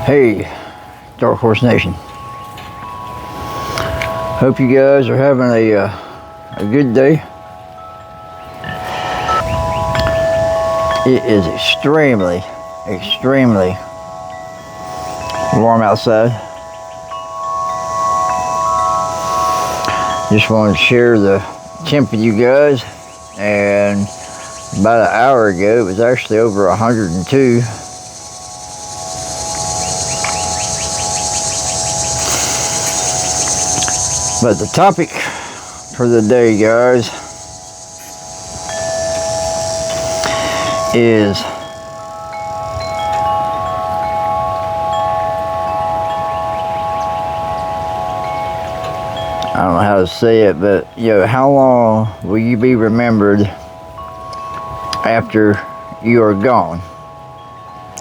Hey, Dark Horse Nation. Hope you guys are having a good day. It is extremely warm outside. Just wanted to share the temp with you guys. And about an hour ago, it was actually over 102. But the topic for the day, guys, is I don't know how to say it, but how long will you be remembered after you are gone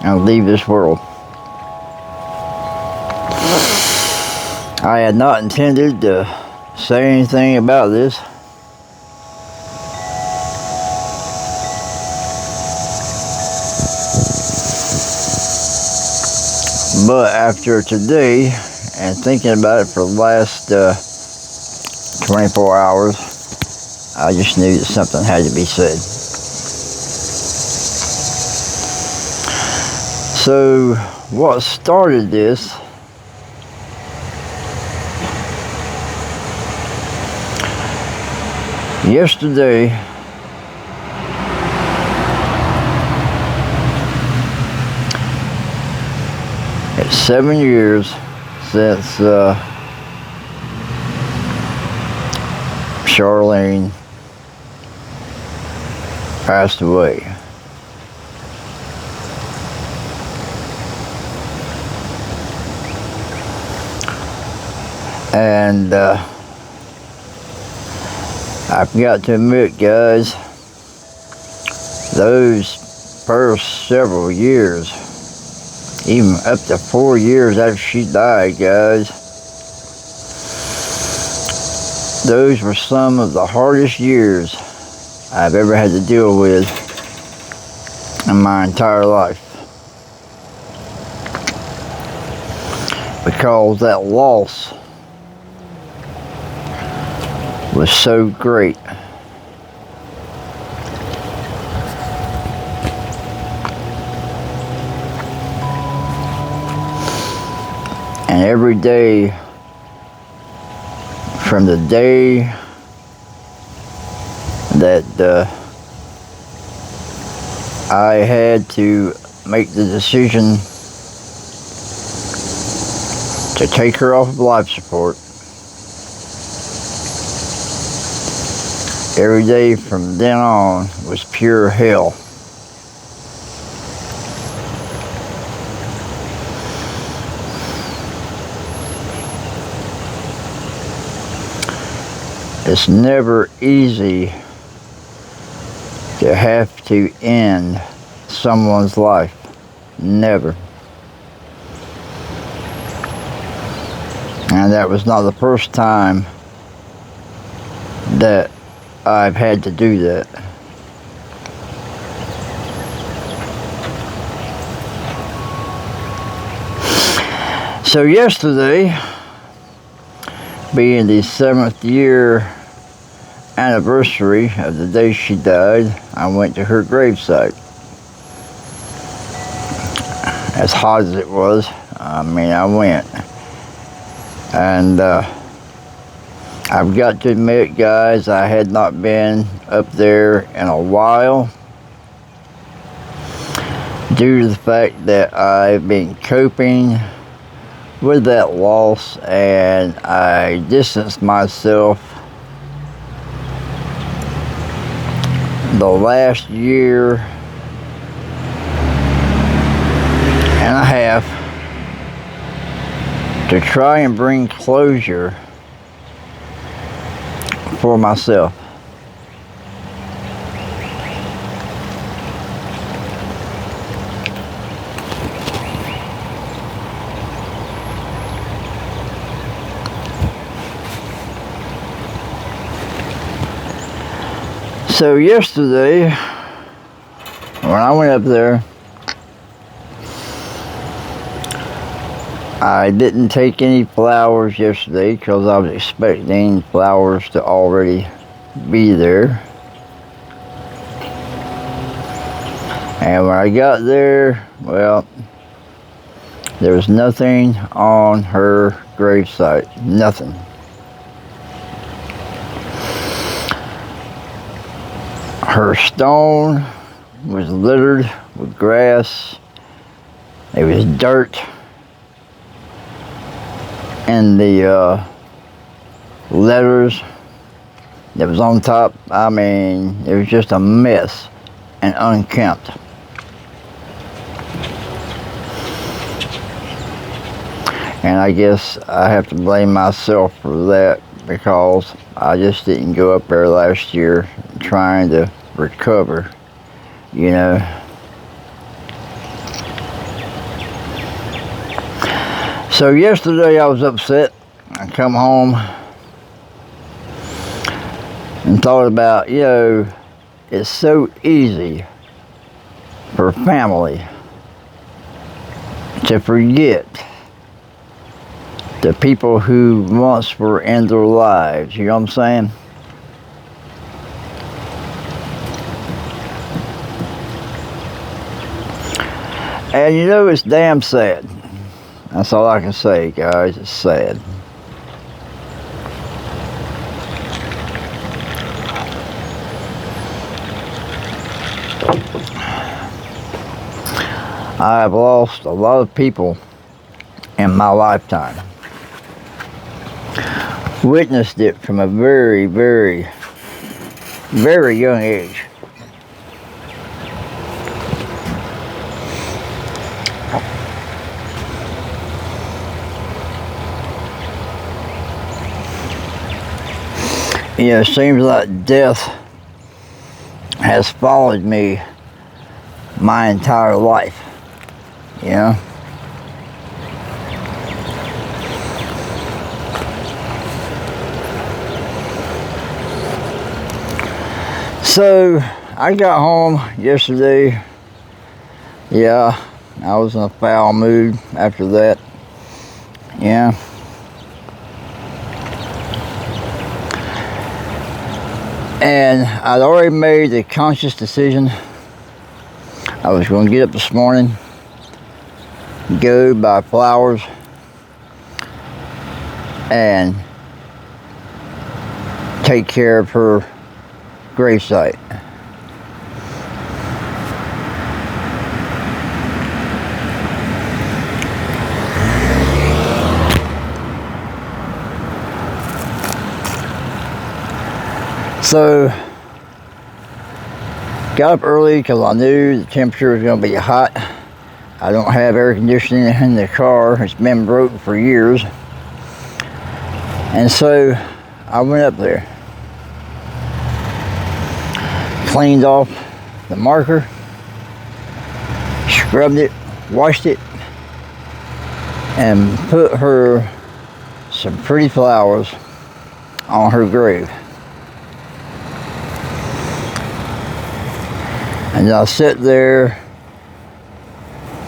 and leave this world? I had not intended to say anything about this, but after today and thinking about it for the last 24 hours, I just knew that something had to be said. So what started this yesterday, it's 7 years since Charlene passed away. And I've got to admit, guys, those first several years, even up to 4 years after she died, guys, those were some of the hardest years I've ever had to deal with in my entire life. Because that loss was so great. And every day, from the day that I had to make the decision to take her off of life support, every day from then on was pure hell. It's never easy to have to end someone's life. Never. And that was not the first time that I've had to do that. So yesterday, being the 7th year anniversary of the day she died, I went to her gravesite. As hot as it was, I went. And I've got to admit, guys, I had not been up there in a while due to the fact that I've been coping with that loss, and I distanced myself the last year and a half to try and bring closure for myself. So yesterday, when I went up there, I didn't take any flowers yesterday because I was expecting flowers to already be there. And when I got there, well, there was nothing on her gravesite. Nothing. Her stone was littered with grass. There was dirt. And the letters that was on top, I mean, it was just a mess and unkempt. And I guess I have to blame myself for that because I just didn't go up there last year trying to recover, you know. So yesterday I was upset. I come home and thought about, you know, it's so easy for family to forget the people who once were in their lives, you know what I'm saying? And you know, it's damn sad. That's all I can say, guys. It's sad. I have lost a lot of people in my lifetime. Witnessed it from a very, very, very young age. You know, it seems like death has followed me my entire life, you know? So, I got home yesterday. Yeah, I was in a foul mood after that. Yeah. And I'd already made the conscious decision. I was going to get up this morning, go buy flowers, and take care of her gravesite. So, got up early because I knew the temperature was going to be hot. I don't have air conditioning in the car. It's been broken for years. And so, I went up there. Cleaned off the marker, scrubbed it, washed it, and put her some pretty flowers on her grave. And I sit there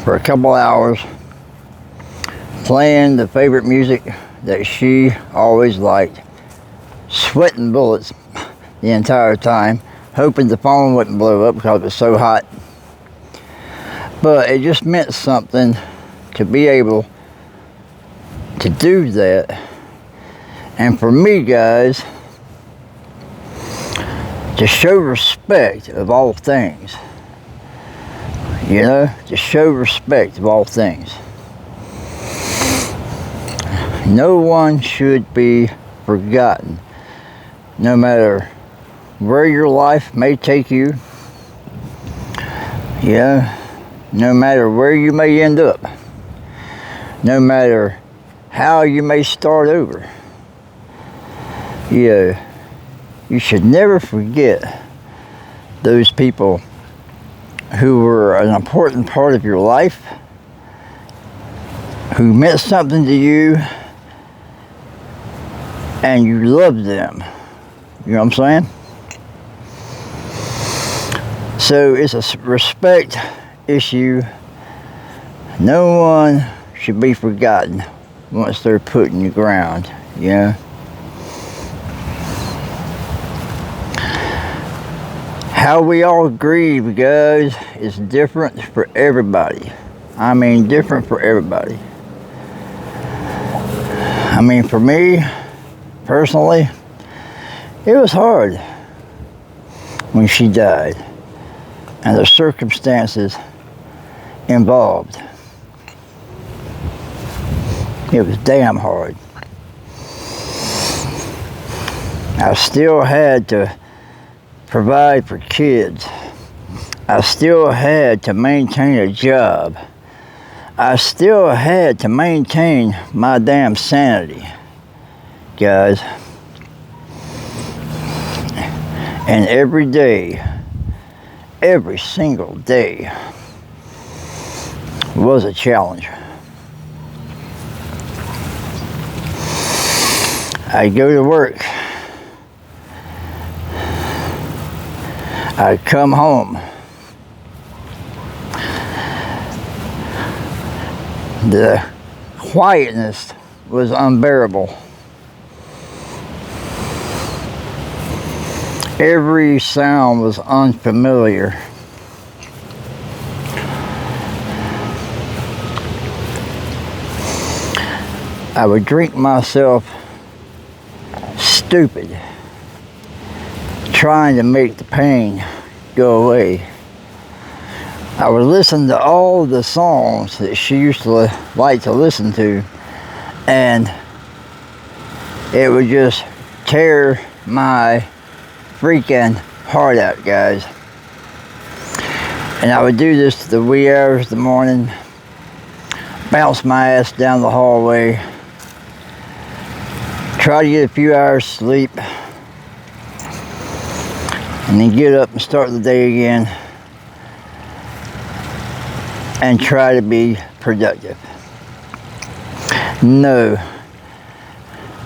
for a couple hours playing the favorite music that she always liked, sweating bullets the entire time, hoping the phone wouldn't blow up because it was so hot. But it just meant something to be able to do that And for me, guys, to show respect of all things, you know, to show respect of all things. No one should be forgotten, no matter where your life may take you, yeah, no matter where you may end up, no matter how you may start over. Yeah, you should never forget those people who were an important part of your life, who meant something to you, and you loved them. You know what I'm saying? So it's a respect issue. No one should be forgotten once they're put in the ground, you know? How we all grieve, guys, is different for everybody. I mean, different for everybody. I mean, for me, personally, it was hard when she died and the circumstances involved. It was damn hard. I still had to provide for kids. I still had to maintain a job. I still had to maintain my damn sanity, guys. And every day, every single day was a challenge. I'd go to work. I'd come home. The quietness was unbearable. Every sound was unfamiliar. I would drink myself stupid, trying to make the pain go away. I would listen to all the songs that she used to like to listen to, and it would just tear my freaking heart out, guys. And I would do this to the wee hours of the morning, bounce my ass down the hallway, try to get a few hours sleep, and then get up and start the day again and try to be productive. No,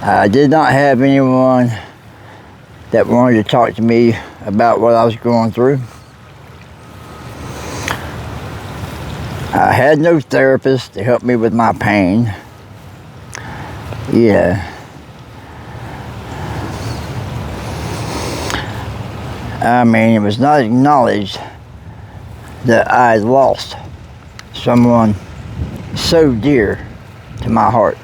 I did not have anyone that wanted to talk to me about what I was going through. I had no therapist to help me with my pain. Yeah. I mean, it was not acknowledged that I had lost someone so dear to my heart.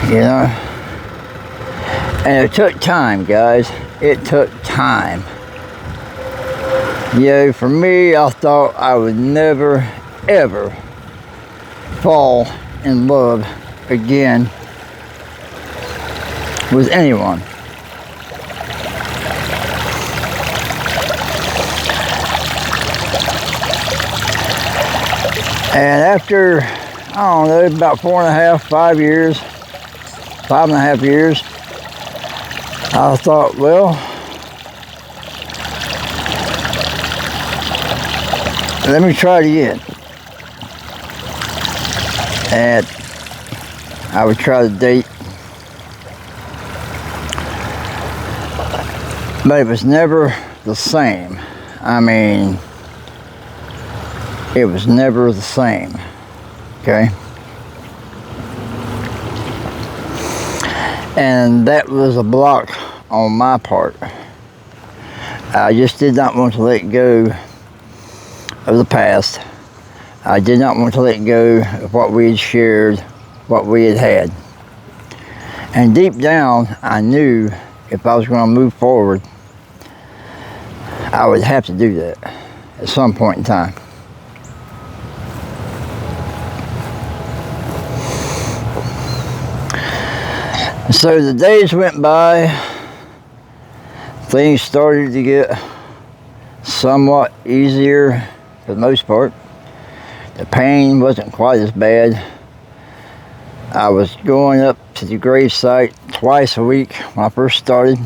You know? And it took time, guys. It took time. You know, for me, I thought I would never, ever fall in love again with anyone. And after, I don't know, about 5 years, 5.5 years, I thought, well, let me try it again. And I would try to date, but it was never the same. I mean, it was never the same, okay? And that was a block on my part, I just did not want to let go of the past. I did not want to let go of what we had shared, what we had had. And deep down, I knew if I was going to move forward, I would have to do that at some point in time. So the days went by, things started to get somewhat easier for the most part. The pain wasn't quite as bad. I was going up to the grave site twice a week when I first started.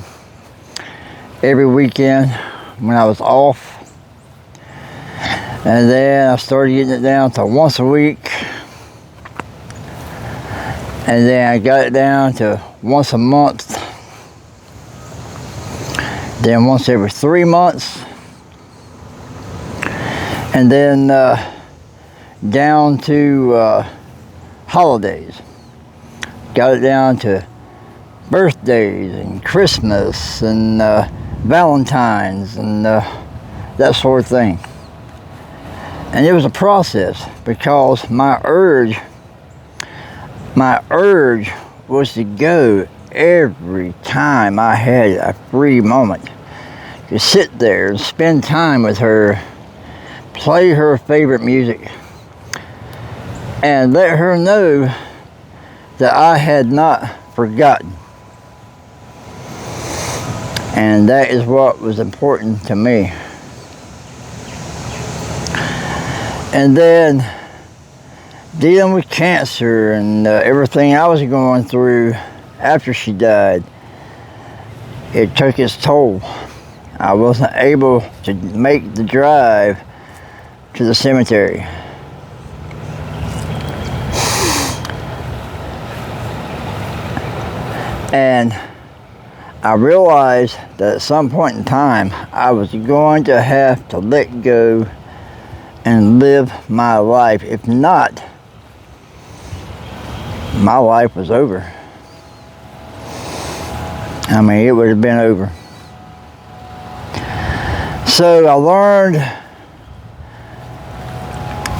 Every weekend when I was off. And then I started getting it down to once a week. And then I got it down to once a month. Then once every 3 months. And then down to holidays. Got it down to birthdays and Christmas and Valentine's and that sort of thing. And it was a process because my urge was to go every time I had a free moment. To sit there and spend time with her, play her favorite music, and let her know that I had not forgotten. And that is what was important to me. And then dealing with cancer and everything I was going through after she died, it took its toll. I wasn't able to make the drive to the cemetery. And I realized that at some point in time, I was going to have to let go and live my life. If not, my life was over. I mean, it would have been over. So I learned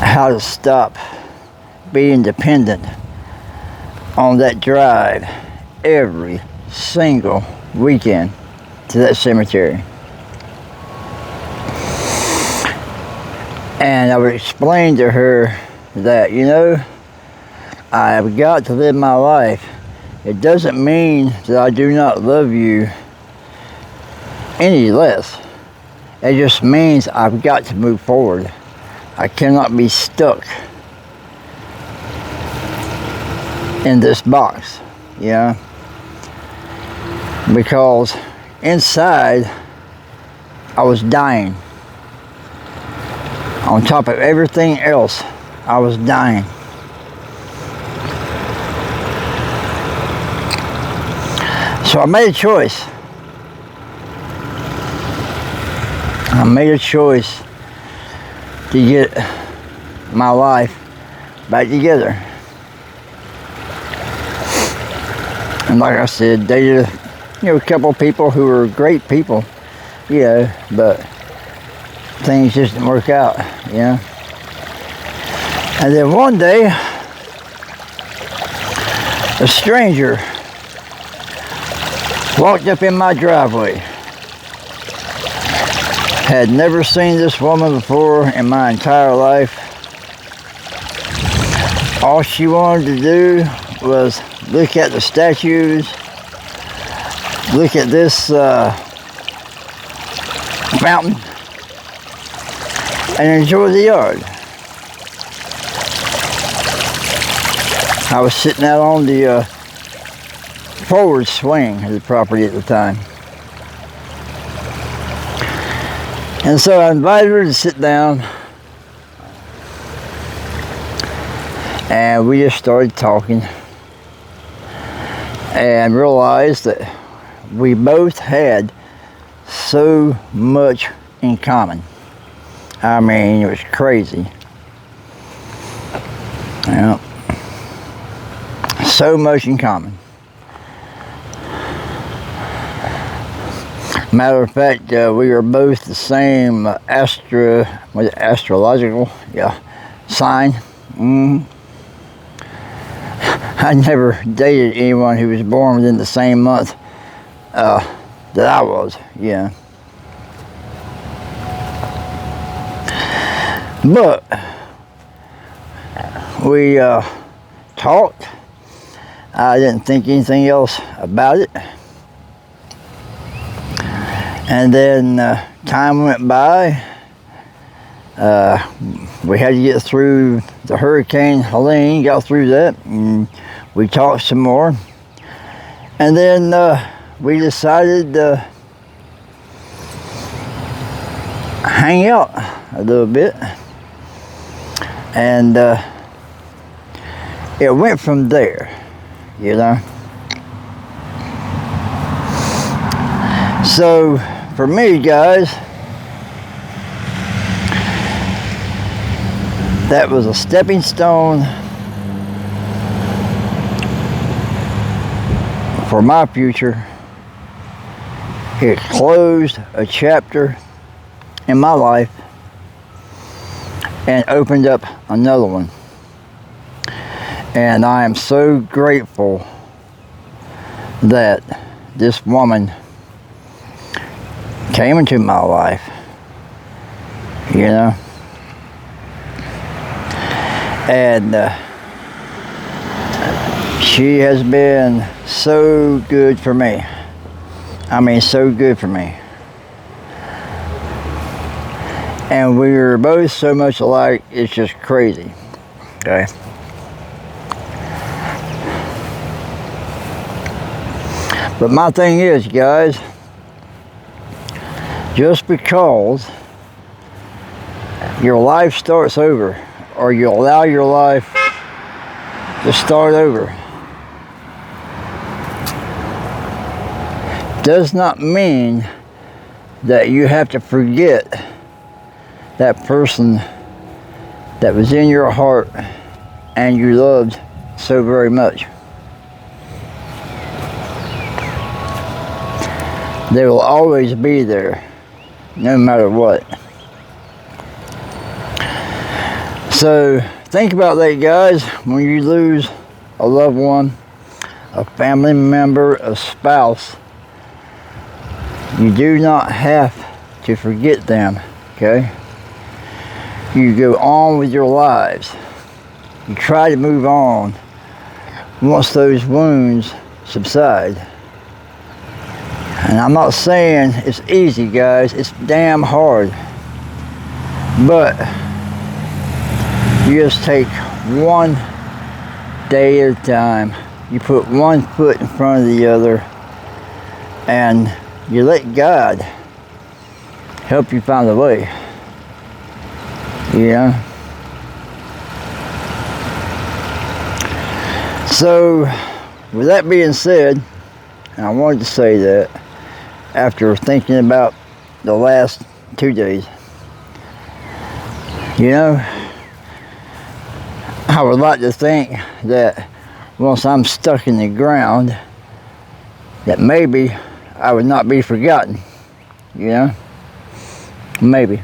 how to stop being dependent on that drive every single weekend to that cemetery. And I would explain to her that, you know, I've got to live my life. It doesn't mean that I do not love you any less. It just means I've got to move forward. I cannot be stuck in this box, you know? Because inside, I was dying. On top of everything else, I was dying. So I made a choice. I made a choice to get my life back together. And like I said, dated a couple of people who were great people, you know, but things just didn't work out, you know. And then one day, a stranger walked up in my driveway. Had never seen this woman before in my entire life. All she wanted to do was look at the statues, look at this fountain, and enjoy the yard. I was sitting out on the forward swing of the property at the time. And so I invited her to sit down, and we just started talking and realized that we both had so much in common. I mean, it was crazy. Yeah. So much in common. Matter of fact, we are both the same astrological, sign. I never dated anyone who was born within the same month that I was, But we talked. I didn't think anything else about it. And then time went by. We had to get through the Hurricane Helene, got through that, and we talked some more. And then we decided to hang out a little bit. And it went from there, So, for me, guys, that was a stepping stone for my future. It closed a chapter in my life and opened up another one. And I am so grateful that this woman came into my life, And she has been so good for me. I mean, so good for me. And we are both so much alike, it's just crazy. Okay? But my thing is, guys, just because your life starts over, or you allow your life to start over, does not mean that you have to forget that person that was in your heart and you loved so very much. They will always be there, no matter what. So think about that, guys. When you lose a loved one, a family member, a spouse, you do not have to forget them, okay? You go on with your lives. You try to move on once those wounds subside. And I'm not saying it's easy, guys. It's damn hard. But you just take one day at a time. You put one foot in front of the other, and you let God help you find a way. So, with that being said, and I wanted to say that after thinking about the last 2 days, I would like to think that once I'm stuck in the ground, that maybe I would not be forgotten, maybe.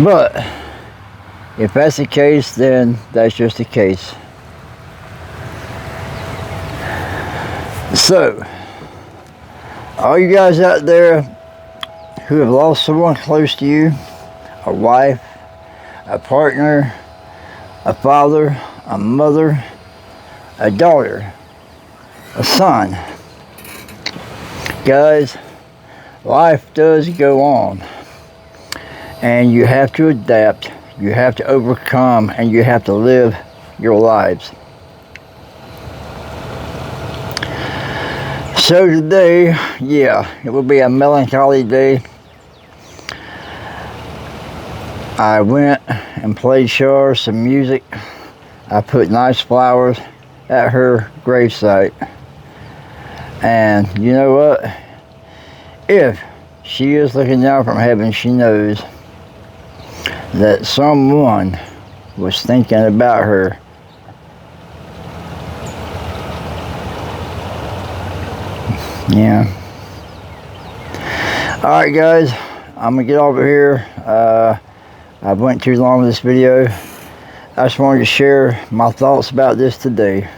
But if that's the case, then that's just the case. So, all you guys out there who have lost someone close to you, a wife, a partner, a father, a mother, a daughter, a son, guys, life does go on. And you have to adapt, you have to overcome, and you have to live your lives. So today, it will be a melancholy day. I went and played Char some music. I put nice flowers at her gravesite. And you know what? If she is looking down from heaven, she knows that someone was thinking about her. Yeah. Alright guys, I'm gonna get over here. I went too long with this video. I just wanted to share my thoughts about this today.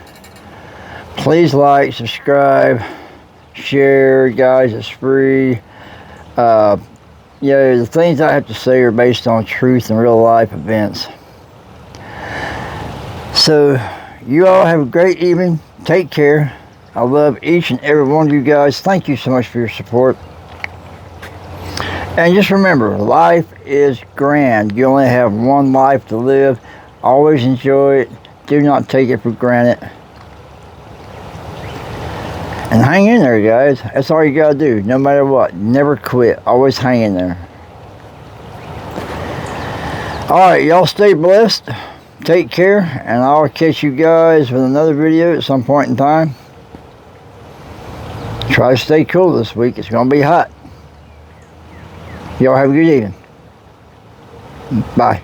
Please like, subscribe, share, guys. It's free. Yeah, the things I have to say are based on truth and real life events. So, you all have a great evening. Take care. I love each and every one of you guys. Thank you so much for your support. And just remember, life is grand. You only have one life to live. Always enjoy it. Do not take it for granted. And hang in there, guys. That's all you gotta do, no matter what. Never quit. Always hang in there. Alright, y'all stay blessed. Take care. And I'll catch you guys with another video at some point in time. Try to stay cool this week. It's gonna be hot. Y'all have a good evening. Bye.